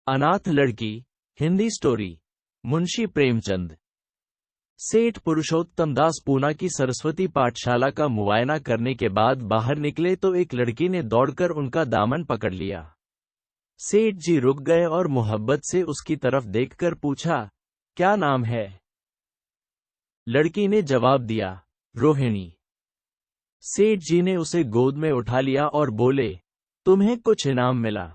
अनाथ लड़की। हिंदी स्टोरी। मुंशी प्रेमचंद। सेठ पुरुषोत्तम दास पूना की सरस्वती पाठशाला का मुआयना करने के बाद बाहर निकले तो एक लड़की ने दौड़कर उनका दामन पकड़ लिया। सेठ जी रुक गए और मोहब्बत से उसकी तरफ देखकर पूछा, क्या नाम है? लड़की ने जवाब दिया, रोहिणी। सेठ जी ने उसे गोद में उठा लिया और बोले, तुम्हें कुछ इनाम मिला?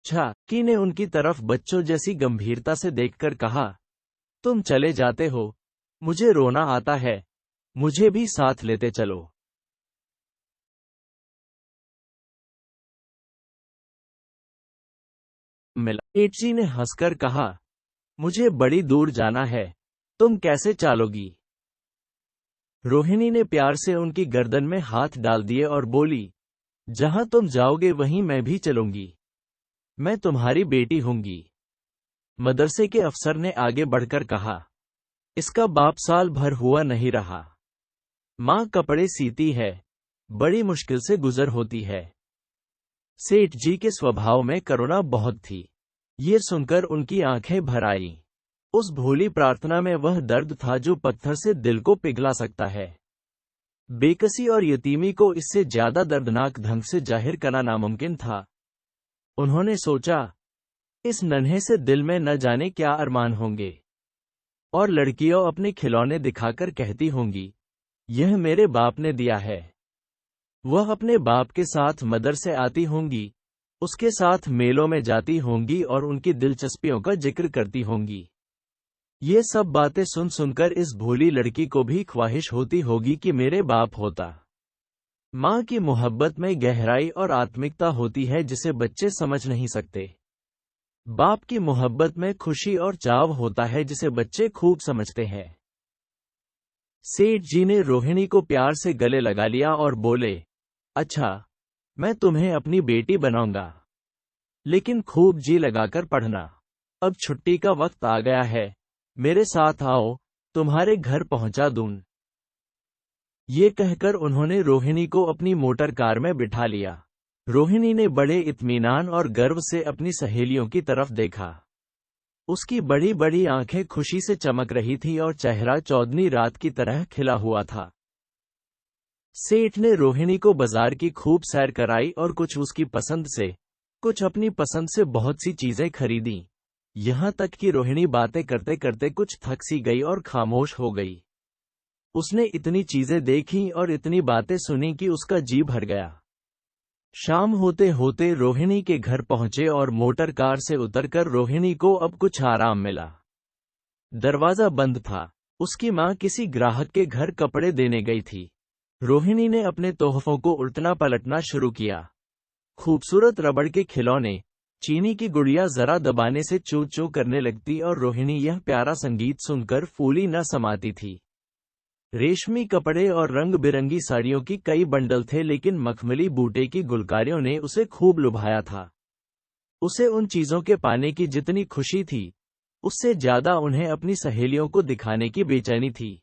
अच्छा। की ने उनकी तरफ बच्चों जैसी गंभीरता से देखकर कहा, तुम चले जाते हो, मुझे रोना आता है, मुझे भी साथ लेते चलो। मिला। सेठ जी ने हंसकर कहा, मुझे बड़ी दूर जाना है, तुम कैसे चालोगी? रोहिणी ने प्यार से उनकी गर्दन में हाथ डाल दिए और बोली, जहां तुम जाओगे वहीं मैं भी चलूंगी। मैं तुम्हारी बेटी होंगी। मदरसे के अफसर ने आगे बढ़कर कहा, इसका बाप साल भर हुआ नहीं रहा। माँ कपड़े सीती है, बड़ी मुश्किल से गुजर होती है। सेठ जी के स्वभाव में करुणा बहुत थी। ये सुनकर उनकी आंखें भर आईं। उस भोली प्रार्थना में वह दर्द था जो पत्थर से दिल को पिघला सकता है। बेकसी और यतीमी को इससे ज्यादा दर्दनाक ढंग से जाहिर करना नामुमकिन था। उन्होंने सोचा, इस नन्हे से दिल में न जाने क्या अरमान होंगे। और लड़कियों अपने खिलौने दिखाकर कहती होंगी, यह मेरे बाप ने दिया है। वह अपने बाप के साथ मदरसे आती होंगी, उसके साथ मेलों में जाती होंगी और उनकी दिलचस्पियों का जिक्र करती होंगी। ये सब बातें सुन सुनकर इस भोली लड़की को भी ख्वाहिश होती होगी कि मेरे बाप होता। माँ की मोहब्बत में गहराई और आत्मिकता होती है जिसे बच्चे समझ नहीं सकते। बाप की मोहब्बत में खुशी और चाव होता है जिसे बच्चे खूब समझते हैं। सेठ जी ने रोहिणी को प्यार से गले लगा लिया और बोले, अच्छा, मैं तुम्हें अपनी बेटी बनाऊंगा, लेकिन खूब जी लगाकर पढ़ना। अब छुट्टी का वक्त आ गया है, मेरे साथ आओ, तुम्हारे घर पहुंचा दूं। ये कहकर उन्होंने रोहिणी को अपनी मोटर कार में बिठा लिया। रोहिणी ने बड़े इत्मीनान और गर्व से अपनी सहेलियों की तरफ देखा। उसकी बड़ी बड़ी आंखें खुशी से चमक रही थी और चेहरा चौदनी रात की तरह खिला हुआ था। सेठ ने रोहिणी को बाजार की खूब सैर कराई और कुछ उसकी पसंद से, कुछ अपनी पसंद से बहुत सी चीजें खरीदी। यहां तक कि रोहिणी बातें करते करते कुछ थक सी गई और खामोश हो गई। उसने इतनी चीजें देखी और इतनी बातें सुनी कि उसका जी भर गया। शाम होते होते रोहिणी के घर पहुंचे और मोटर कार से उतरकर रोहिणी को अब कुछ आराम मिला। दरवाजा बंद था। उसकी मां किसी ग्राहक के घर कपड़े देने गई थी। रोहिणी ने अपने तोहफों को उल्टना पलटना शुरू किया। खूबसूरत रबड़ के खिलौने, चीनी की गुड़िया जरा दबाने से चू चू करने लगती और रोहिणी यह प्यारा संगीत सुनकर फूली न समाती थी। रेशमी कपड़े और रंग बिरंगी साड़ियों की कई बंडल थे, लेकिन मखमली बूटे की गुलकारियों ने उसे खूब लुभाया था। उसे उन चीजों के पाने की जितनी खुशी थी, उससे ज्यादा उन्हें अपनी सहेलियों को दिखाने की बेचैनी थी।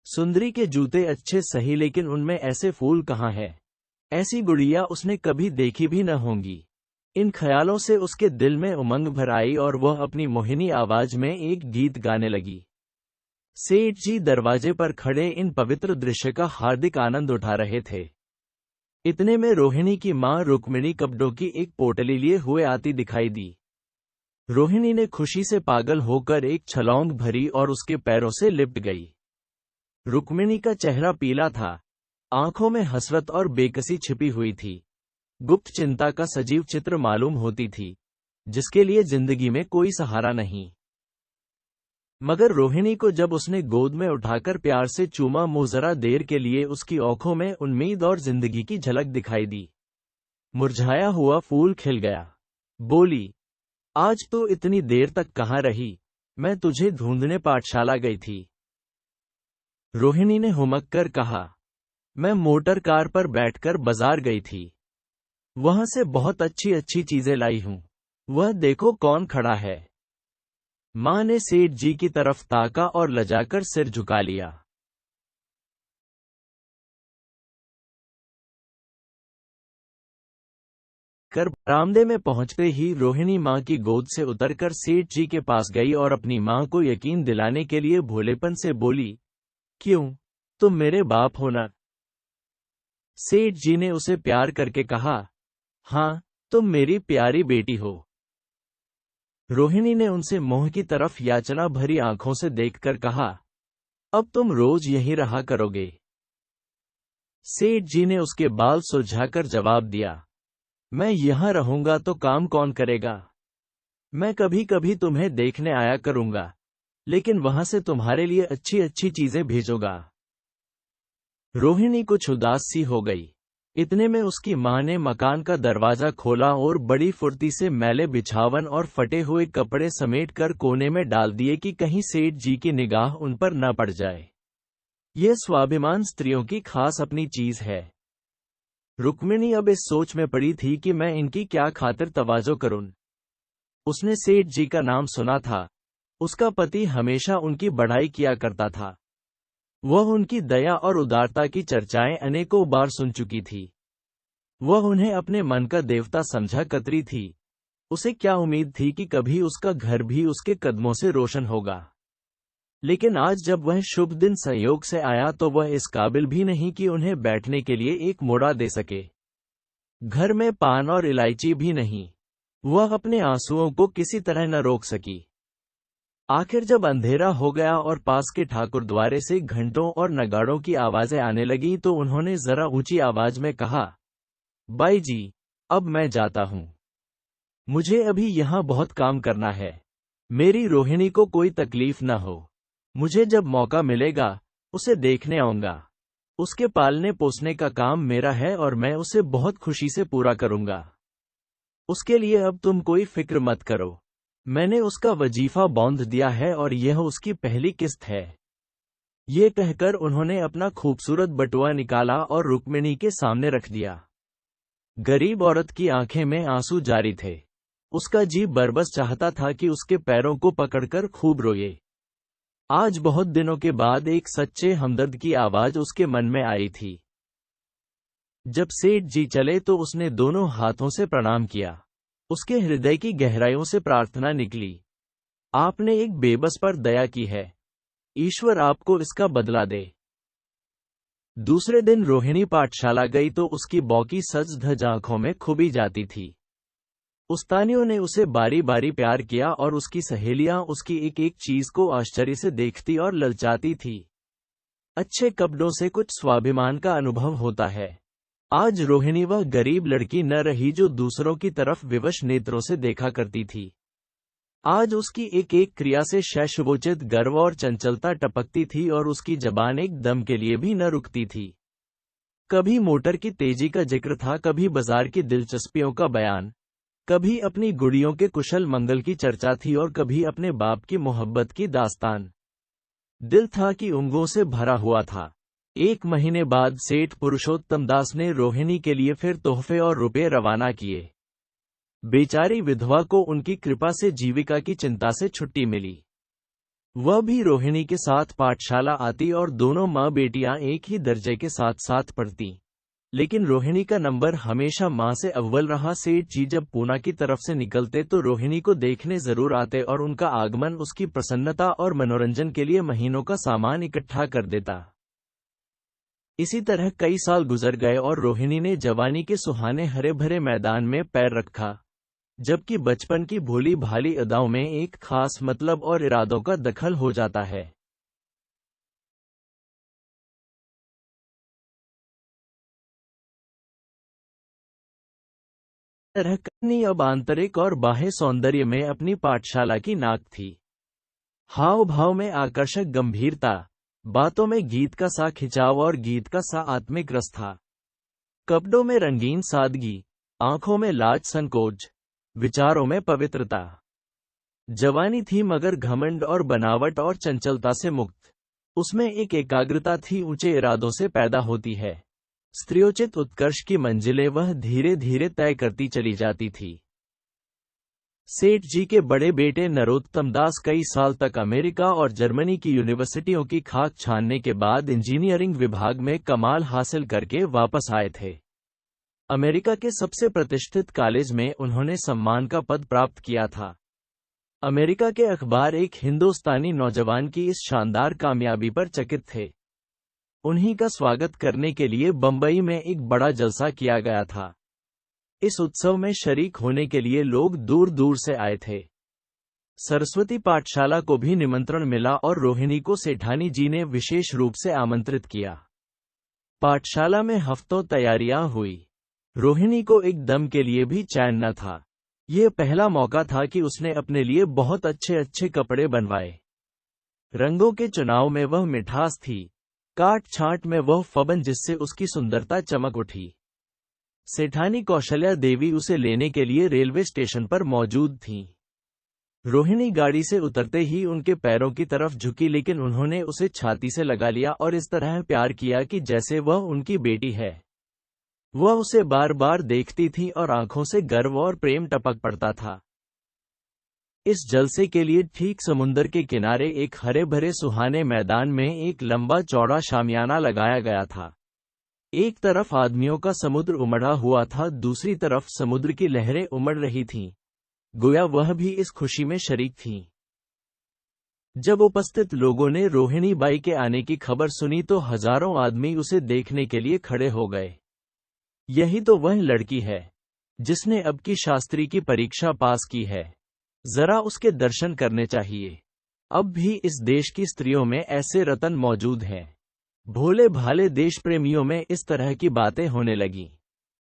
सुंदरी के जूते अच्छे सही, लेकिन उनमें ऐसे फूल कहाँ है? ऐसी गुड़िया उसने कभी देखी भी न होंगी। इन ख्यालों से उसके दिल में उमंग भर आई और वह अपनी मोहिनी आवाज में एक गीत गाने लगी। सेठ जी दरवाजे पर खड़े इन पवित्र दृश्य का हार्दिक आनंद उठा रहे थे। इतने में रोहिणी की मां रुक्मिणी कपड़ों की एक पोटली लिए हुए आती दिखाई दी। रोहिणी ने खुशी से पागल होकर एक छलौंग भरी और उसके पैरों से लिपट गई। रुक्मिणी का चेहरा पीला था, आंखों में हसरत और बेकसी छिपी हुई थी। गुप्त चिंता का सजीव चित्र मालूम होती थी, जिसके लिए जिंदगी में कोई सहारा नहीं। मगर रोहिणी को जब उसने गोद में उठाकर प्यार से चूमा, मुजरा देर के लिए उसकी आंखों में उम्मीद और जिंदगी की झलक दिखाई दी। मुरझाया हुआ फूल खिल गया। बोली, आज तो इतनी देर तक कहाँ रही? मैं तुझे ढूंढने पाठशाला गई थी। रोहिणी ने हुमक कर कहा, मैं मोटर कार पर बैठकर बाजार गई थी। वहां से बहुत अच्छी अच्छी चीजें लाई हूं। वह देखो कौन खड़ा है। मां ने सेठ जी की तरफ ताका और लजाकर सिर झुका लिया। कर बरामदे में पहुंचते ही रोहिणी मां की गोद से उतरकर सेठ जी के पास गई और अपनी मां को यकीन दिलाने के लिए भोलेपन से बोली, क्यों, तुम मेरे बाप हो ना? सेठ जी ने उसे प्यार करके कहा, हाँ, तुम मेरी प्यारी बेटी हो। रोहिणी ने उनसे मोह की तरफ याचना भरी आंखों से देखकर कहा, अब तुम रोज यहीं रहा करोगे? सेठ जी ने उसके बाल सुलझाकर जवाब दिया, मैं यहां रहूंगा तो काम कौन करेगा? मैं कभी कभी तुम्हें देखने आया करूंगा, लेकिन वहां से तुम्हारे लिए अच्छी अच्छी चीजें भेजूंगा। रोहिणी कुछ उदास सी हो गई। इतने में उसकी मां ने मकान का दरवाजा खोला और बड़ी फुर्ती से मैले बिछावन और फटे हुए कपड़े समेट कर कोने में डाल दिए कि कहीं सेठ जी की निगाह उन पर न पड़ जाए। यह स्वाभिमान स्त्रियों की खास अपनी चीज है। रुक्मिणी अब इस सोच में पड़ी थी कि मैं इनकी क्या खातिर तवाजो करूं। उसने सेठ जी का नाम सुना था। उसका पति हमेशा उनकी बढ़ाई किया करता था। वह उनकी दया और उदारता की चर्चाएं अनेकों बार सुन चुकी थी। वह उन्हें अपने मन का देवता समझा करती थी। उसे क्या उम्मीद थी कि कभी उसका घर भी उसके कदमों से रोशन होगा। लेकिन आज जब वह शुभ दिन संयोग से आया तो वह इस काबिल भी नहीं कि उन्हें बैठने के लिए एक मोड़ा दे सके। घर में पान और इलायची भी नहीं। वह अपने आंसुओं को किसी तरह न रोक सकी। आखिर जब अंधेरा हो गया और पास के ठाकुर द्वारे से घंटों और नगाड़ों की आवाजें आने लगी तो उन्होंने जरा ऊंची आवाज में कहा, बाई जी, अब मैं जाता हूं। मुझे अभी यहां बहुत काम करना है। मेरी रोहिणी को कोई तकलीफ न हो। मुझे जब मौका मिलेगा उसे देखने आऊंगा। उसके पालने पोसने का काम मेरा है और मैं उसे बहुत खुशी से पूरा करूंगा। उसके लिए अब तुम कोई फिक्र मत करो। मैंने उसका वजीफा बांध दिया है और यह उसकी पहली किस्त है। ये कहकर उन्होंने अपना खूबसूरत बटुआ निकाला और रुक्मिणी के सामने रख दिया। गरीब औरत की आंखें में आंसू जारी थे। उसका जी बरबस चाहता था कि उसके पैरों को पकड़कर खूब रोए। आज बहुत दिनों के बाद एक सच्चे हमदर्द की आवाज उसके मन में आई थी। जब सेठ जी चले तो उसने दोनों हाथों से प्रणाम किया। उसके हृदय की गहराइयों से प्रार्थना निकली, आपने एक बेबस पर दया की है। ईश्वर आपको इसका बदला दे। दूसरे दिन रोहिणी पाठशाला गई तो उसकी बौकी सज धज आंखों में खुबी जाती थी। उस्तानियों ने उसे बारी बारी प्यार किया और उसकी सहेलियां उसकी एक एक चीज को आश्चर्य से देखती और ललचाती थी। अच्छे कपड़ों से कुछ स्वाभिमान का अनुभव होता है। आज रोहिणी वह गरीब लड़की न रही जो दूसरों की तरफ विवश नेत्रों से देखा करती थी। आज उसकी एक एक क्रिया से शैशवोचित गर्व और चंचलता टपकती थी और उसकी जबान एक दम के लिए भी न रुकती थी। कभी मोटर की तेजी का जिक्र था, कभी बाजार की दिलचस्पियों का बयान, कभी अपनी गुड़ियों के कुशल मंगल की चर्चा थी और कभी अपने बाप की मोहब्बत की दास्तान। दिल था कि उंगों से भरा हुआ था। 1 महीने बाद सेठ पुरुषोत्तम दास ने रोहिणी के लिए फिर तोहफे और रुपए रवाना किए। बेचारी विधवा को उनकी कृपा से जीविका की चिंता से छुट्टी मिली। वह भी रोहिणी के साथ पाठशाला आती और दोनों माँ बेटियां एक ही दर्जे के साथ साथ पढ़ती। लेकिन रोहिणी का नंबर हमेशा माँ से अव्वल रहा। सेठ जी जब पूना की तरफ से निकलते तो रोहिणी को देखने जरूर आते और उनका आगमन उसकी प्रसन्नता और मनोरंजन के लिए महीनों का सामान इकट्ठा कर देता। इसी तरह कई साल गुजर गए और रोहिणी ने जवानी के सुहाने हरे भरे मैदान में पैर रखा, जबकि बचपन की भोली भाली अदाओं में एक खास मतलब और इरादों का दखल हो जाता है। तरह कन्नी अब आंतरिक और बाह्य सौंदर्य में अपनी पाठशाला की नाक थी। हाव भाव में आकर्षक गंभीरता, बातों में गीत का सा खिंचाव और गीत का सा आत्मिक रस था। कपड़ों में रंगीन सादगी, आंखों में लाज संकोच, विचारों में पवित्रता। जवानी थी मगर घमंड और बनावट और चंचलता से मुक्त। उसमें एक एकाग्रता थी ऊंचे इरादों से पैदा होती है। स्त्रियोचित उत्कर्ष की मंजिलें वह धीरे धीरे तय करती चली जाती थी। सेठ जी के बड़े बेटे नरोत्तम दास कई साल तक अमेरिका और जर्मनी की यूनिवर्सिटियों की खाक छानने के बाद इंजीनियरिंग विभाग में कमाल हासिल करके वापस आए थे। अमेरिका के सबसे प्रतिष्ठित कॉलेज में उन्होंने सम्मान का पद प्राप्त किया था। अमेरिका के अखबार एक हिंदुस्तानी नौजवान की इस शानदार कामयाबी पर चकित थे। उन्हीं का स्वागत करने के लिए बंबई में एक बड़ा जलसा किया गया था। इस उत्सव में शरीक होने के लिए लोग दूर दूर से आए थे। सरस्वती पाठशाला को भी निमंत्रण मिला और रोहिणी को सेठानी जी ने विशेष रूप से आमंत्रित किया। पाठशाला में हफ्तों तैयारियां हुई। रोहिणी को एक दम के लिए भी चैन न था। यह पहला मौका था कि उसने अपने लिए बहुत अच्छे अच्छे कपड़े बनवाए। रंगों के चुनाव में वह मिठास थी, काट छांट में वह फबन जिससे उसकी सुंदरता चमक उठी। सेठानी कौशल्या देवी उसे लेने के लिए रेलवे स्टेशन पर मौजूद थीं। रोहिणी गाड़ी से उतरते ही उनके पैरों की तरफ झुकी, लेकिन उन्होंने उसे छाती से लगा लिया और इस तरह प्यार किया कि जैसे वह उनकी बेटी है। वह उसे बार बार देखती थी और आंखों से गर्व और प्रेम टपक पड़ता था। इस जलसे के लिए ठीक समुंदर के किनारे एक हरे भरे सुहाने मैदान में एक लंबा चौड़ा शामियाना लगाया गया था। एक तरफ आदमियों का समुद्र उमड़ा हुआ था, दूसरी तरफ समुद्र की लहरें उमड़ रही थीं। गोया वह भी इस खुशी में शरीक थीं। जब उपस्थित लोगों ने रोहिणी बाई के आने की खबर सुनी तो हजारों आदमी उसे देखने के लिए खड़े हो गए। यही तो वह लड़की है जिसने अब की शास्त्री की परीक्षा पास की है। जरा उसके दर्शन करने चाहिए। अब भी इस देश की स्त्रियों में ऐसे रतन मौजूद हैं। भोले भाले देश प्रेमियों में इस तरह की बातें होने लगी।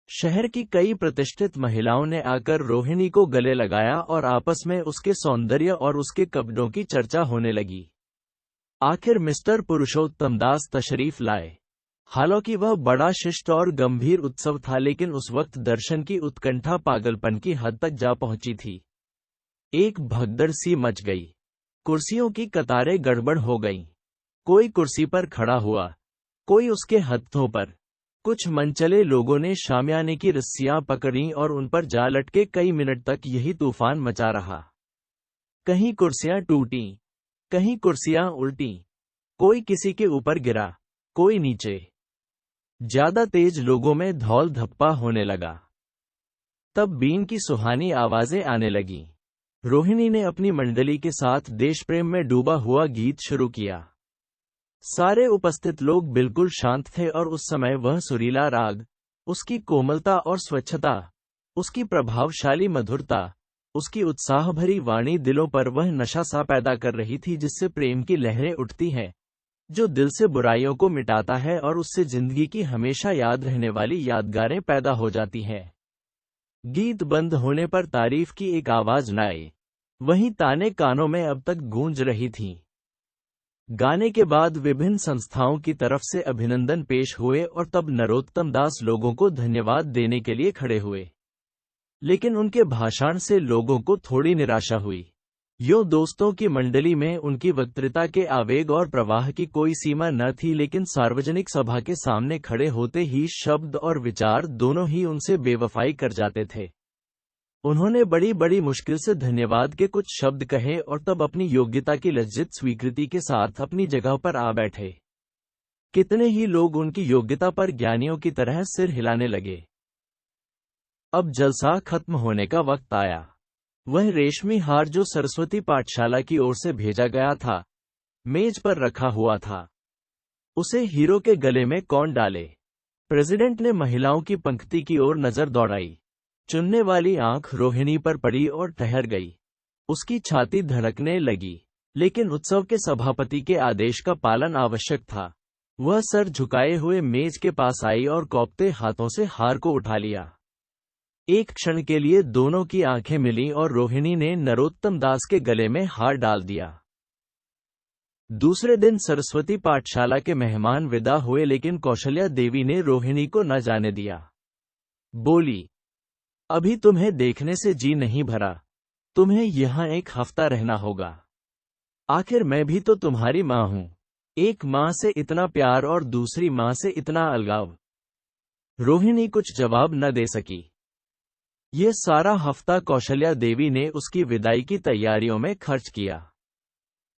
शहर की कई प्रतिष्ठित महिलाओं ने आकर रोहिणी को गले लगाया और आपस में उसके सौंदर्य और उसके कपड़ों की चर्चा होने लगी। आखिर मिस्टर पुरुषोत्तम दास तशरीफ लाए। हालांकि वह बड़ा शिष्ट और गंभीर उत्सव था, लेकिन उस वक्त दर्शन की उत्कंठा पागलपन की हद तक जा पहुंची थी। एक भगदड़ सी मच गई। कुर्सियों की कतारें गड़बड़ हो गईं। कोई कुर्सी पर खड़ा हुआ, कोई उसके हथों पर। कुछ मनचले लोगों ने शामियाने की रस्सियां पकड़ी और उन पर जा लटके कई मिनट तक यही तूफान मचा रहा। कहीं कुर्सियां टूटीं, कहीं कुर्सियां उल्टीं, कोई किसी के ऊपर गिरा, कोई नीचे। ज्यादा तेज लोगों में धौल धप्पा होने लगा। तब बीन की सुहानी आवाजें आने लगीं। रोहिणी ने अपनी मंडली के साथ देश प्रेम में डूबा हुआ गीत शुरू किया। सारे उपस्थित लोग बिल्कुल शांत थे और उस समय वह सुरीला राग, उसकी कोमलता और स्वच्छता, उसकी प्रभावशाली मधुरता, उसकी उत्साह भरी वाणी दिलों पर वह नशा सा पैदा कर रही थी जिससे प्रेम की लहरें उठती हैं, जो दिल से बुराइयों को मिटाता है और उससे जिंदगी की हमेशा याद रहने वाली यादगारें पैदा हो जाती हैं। गीत बंद होने पर तारीफ की एक आवाज न आई, वहीं ताने कानों में अब तक गूंज रही थीं। गाने के बाद विभिन्न संस्थाओं की तरफ से अभिनंदन पेश हुए और तब नरोत्तम दास लोगों को धन्यवाद देने के लिए खड़े हुए। लेकिन उनके भाषण से लोगों को थोड़ी निराशा हुई। यो दोस्तों की मंडली में उनकी वक्तृता के आवेग और प्रवाह की कोई सीमा न थी, लेकिन सार्वजनिक सभा के सामने खड़े होते ही शब्द और विचार दोनों ही उनसे बेवफाई कर जाते थे। उन्होंने बड़ी बड़ी मुश्किल से धन्यवाद के कुछ शब्द कहे और तब अपनी योग्यता की लज्जित स्वीकृति के साथ अपनी जगह पर आ बैठे। कितने ही लोग उनकी योग्यता पर ज्ञानियों की तरह सिर हिलाने लगे। अब जलसा खत्म होने का वक्त आया। वह रेशमी हार जो सरस्वती पाठशाला की ओर से भेजा गया था, मेज पर रखा हुआ था। उसे हीरो के गले में कौन डाले? प्रेसिडेंट ने महिलाओं की पंक्ति की ओर नजर दौड़ाई। चुनने वाली आंख रोहिणी पर पड़ी और ठहर गई। उसकी छाती धड़कने लगी, लेकिन उत्सव के सभापति के आदेश का पालन आवश्यक था। वह सर झुकाए हुए मेज के पास आई और कौपते हाथों से हार को उठा लिया। एक क्षण के लिए दोनों की आंखें मिलीं और रोहिणी ने नरोत्तम दास के गले में हार डाल दिया। दूसरे दिन सरस्वती पाठशाला के मेहमान विदा हुए, लेकिन कौशल्या देवी ने रोहिणी को न जाने दिया। बोली, अभी तुम्हें देखने से जी नहीं भरा, तुम्हें यहाँ एक हफ्ता रहना होगा। आखिर मैं भी तो तुम्हारी माँ हूँ। एक माँ से इतना प्यार और दूसरी माँ से इतना अलगाव। रोहिणी कुछ जवाब न दे सकी। यह सारा हफ्ता कौशल्या देवी ने उसकी विदाई की तैयारियों में खर्च किया।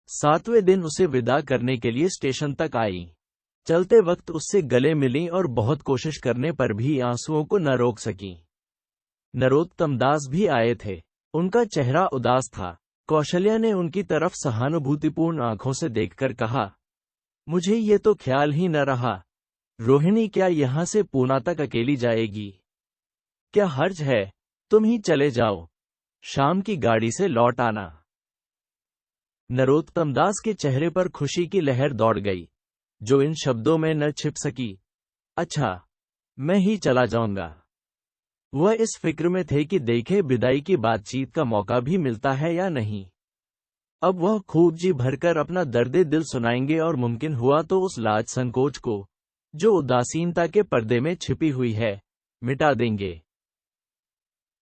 7वें दिन उसे विदा करने के लिए स्टेशन तक आई। चलते वक्त उससे गले मिली और बहुत कोशिश करने पर भी आंसुओं को न रोक सकी। नरोत्तम दास भी आए थे। उनका चेहरा उदास था। कौशल्या ने उनकी तरफ सहानुभूतिपूर्ण आंखों से देखकर कहा, मुझे ये तो ख्याल ही न रहा। रोहिणी क्या यहां से पूना तक अकेली जाएगी? क्या हर्ज है? तुम ही चले जाओ, शाम की गाड़ी से लौट आना। नरोत्तम दास के चेहरे पर खुशी की लहर दौड़ गई, जो इन शब्दों में न छिप सकी। अच्छा, मैं ही चला जाऊंगा। वह इस फिक्र में थे कि देखे विदाई की बातचीत का मौका भी मिलता है या नहीं। अब वह खूब जी भरकर अपना दर्दे दिल सुनाएंगे और मुमकिन हुआ तो उस लाज संकोच को, जो उदासीनता के पर्दे में छिपी हुई है, मिटा देंगे।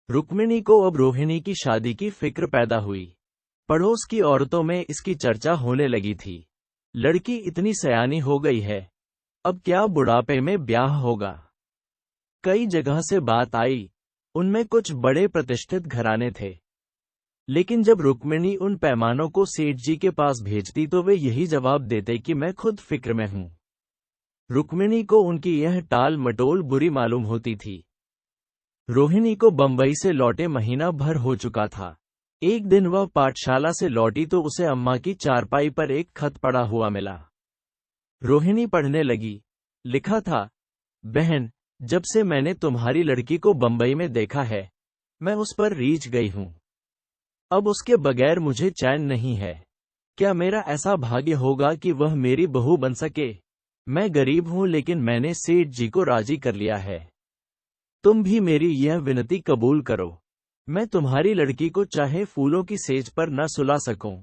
रुक्मिणी को अब रोहिणी की शादी की फिक्र पैदा हुई। पड़ोस की औरतों में इसकी चर्चा होने लगी थी। लड़की इतनी सयानी हो गई है, अब क्या बुढ़ापे में ब्याह होगा? कई जगह से बात आई, उनमें कुछ बड़े प्रतिष्ठित घराने थे। लेकिन जब रुक्मिणी उन पैमानों को सेठ जी के पास भेजती तो वे यही जवाब देते कि मैं खुद फिक्र में हूं। रुक्मिणी को उनकी यह टाल मटोल बुरी मालूम होती थी। रोहिणी को बंबई से लौटे महीना भर हो चुका था। एक दिन वह पाठशाला से लौटी तो उसे अम्मा की चारपाई पर एक खत पड़ा हुआ मिला। रोहिणी पढ़ने लगी। लिखा था, बहन, जब से मैंने तुम्हारी लड़की को बंबई में देखा है, मैं उस पर रीझ गई हूं। अब उसके बगैर मुझे चैन नहीं है। क्या मेरा ऐसा भाग्य होगा कि वह मेरी बहू बन सके? मैं गरीब हूं, लेकिन मैंने सेठ जी को राजी कर लिया है। तुम भी मेरी यह विनती कबूल करो। मैं तुम्हारी लड़की को चाहे फूलों की सेज पर न सुला सकूं,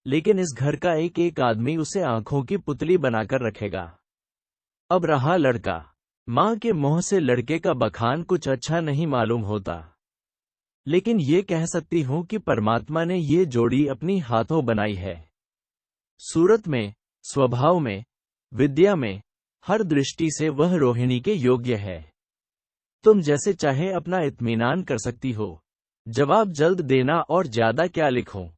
लेकिन इस घर का एक एक आदमी उसे आंखों की पुतली बनाकर रखेगा। अब रहा लड़का, मां के मुंह से लड़के का बखान कुछ अच्छा नहीं मालूम होता, लेकिन ये कह सकती हूं कि परमात्मा ने ये जोड़ी अपनी हाथों बनाई है। सूरत में, स्वभाव में, विद्या में, हर दृष्टि से वह रोहिणी के योग्य है। तुम जैसे चाहे अपना इत्मीनान कर सकती हो। जवाब जल्द देना और ज्यादा क्या लिखूं।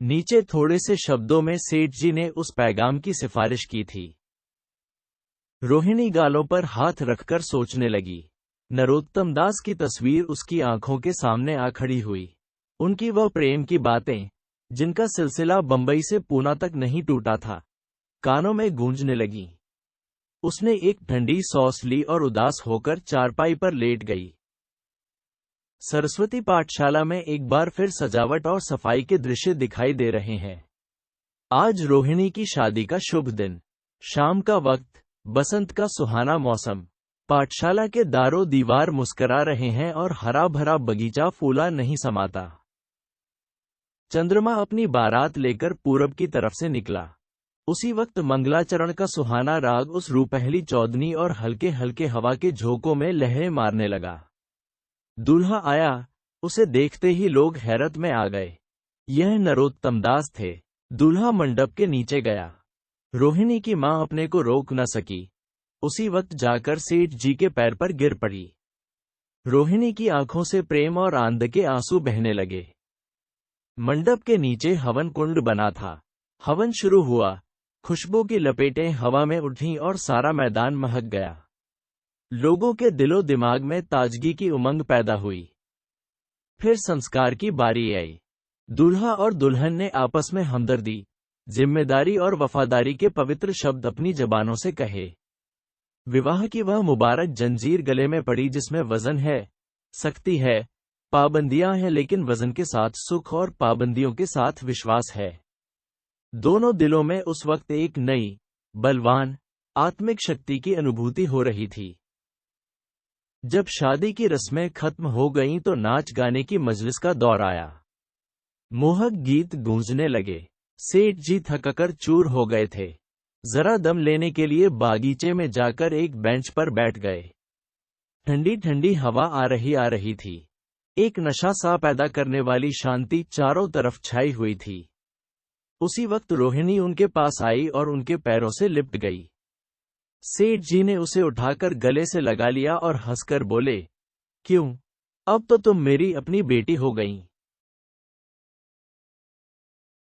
नीचे थोड़े से शब्दों में सेठ जी ने उस पैगाम की सिफारिश की थी। रोहिणी गालों पर हाथ रखकर सोचने लगी। नरोत्तम दास की तस्वीर उसकी आंखों के सामने आ खड़ी हुई। उनकी वह प्रेम की बातें, जिनका सिलसिला बंबई से पूना तक नहीं टूटा था, कानों में गूंजने लगी। उसने एक ठंडी सॉस ली और उदास होकर चारपाई पर लेट गई। सरस्वती पाठशाला में एक बार फिर सजावट और सफाई के दृश्य दिखाई दे रहे हैं। आज रोहिणी की शादी का शुभ दिन। शाम का वक्त, बसंत का सुहाना मौसम। पाठशाला के दारों दीवार मुस्करा रहे हैं और हरा भरा बगीचा फूला नहीं समाता। चंद्रमा अपनी बारात लेकर पूरब की तरफ से निकला। उसी वक्त मंगलाचरण का सुहाना राग उस रूपहली चौदनी और हल्के हल्के हवा के झोंकों में लहरें मारने लगा। दूल्हा आया, उसे देखते ही लोग हैरत में आ गए। यह नरोत्तम दास थे। दूल्हा मंडप के नीचे गया। रोहिणी की मां अपने को रोक न सकी। उसी वक्त जाकर सेठ जी के पैर पर गिर पड़ी। रोहिणी की आंखों से प्रेम और आनंद के आंसू बहने लगे। मंडप के नीचे हवन कुंड बना था। हवन शुरू हुआ। खुशबू की लपेटें हवा में उठी और सारा मैदान महक गया। लोगों के दिलो दिमाग में ताजगी की उमंग पैदा हुई। फिर संस्कार की बारी आई। दूल्हा और दुल्हन ने आपस में हमदर्दी, जिम्मेदारी और वफादारी के पवित्र शब्द अपनी जबानों से कहे। विवाह की वह मुबारक जंजीर गले में पड़ी जिसमें वजन है, सख्ती है, पाबंदियां हैं, लेकिन वजन के साथ सुख और पाबंदियों के साथ विश्वास है। दोनों दिलों में उस वक्त एक नई, बलवान, आत्मिक शक्ति की अनुभूति हो रही थी। जब शादी की रस्में खत्म हो गईं तो नाच गाने की मजलिस का दौर आया। मोहक गीत गूंजने लगे। सेठ जी थककर चूर हो गए थे। जरा दम लेने के लिए बागीचे में जाकर एक बेंच पर बैठ गए। ठंडी ठंडी हवा आ रही थी। एक नशा सा पैदा करने वाली शांति चारों तरफ छाई हुई थी। उसी वक्त रोहिणी उनके पास आई और उनके पैरों से लिपट गई। सेठ जी ने उसे उठाकर गले से लगा लिया और हंसकर बोले, क्यों, अब तो तुम मेरी अपनी बेटी हो गई।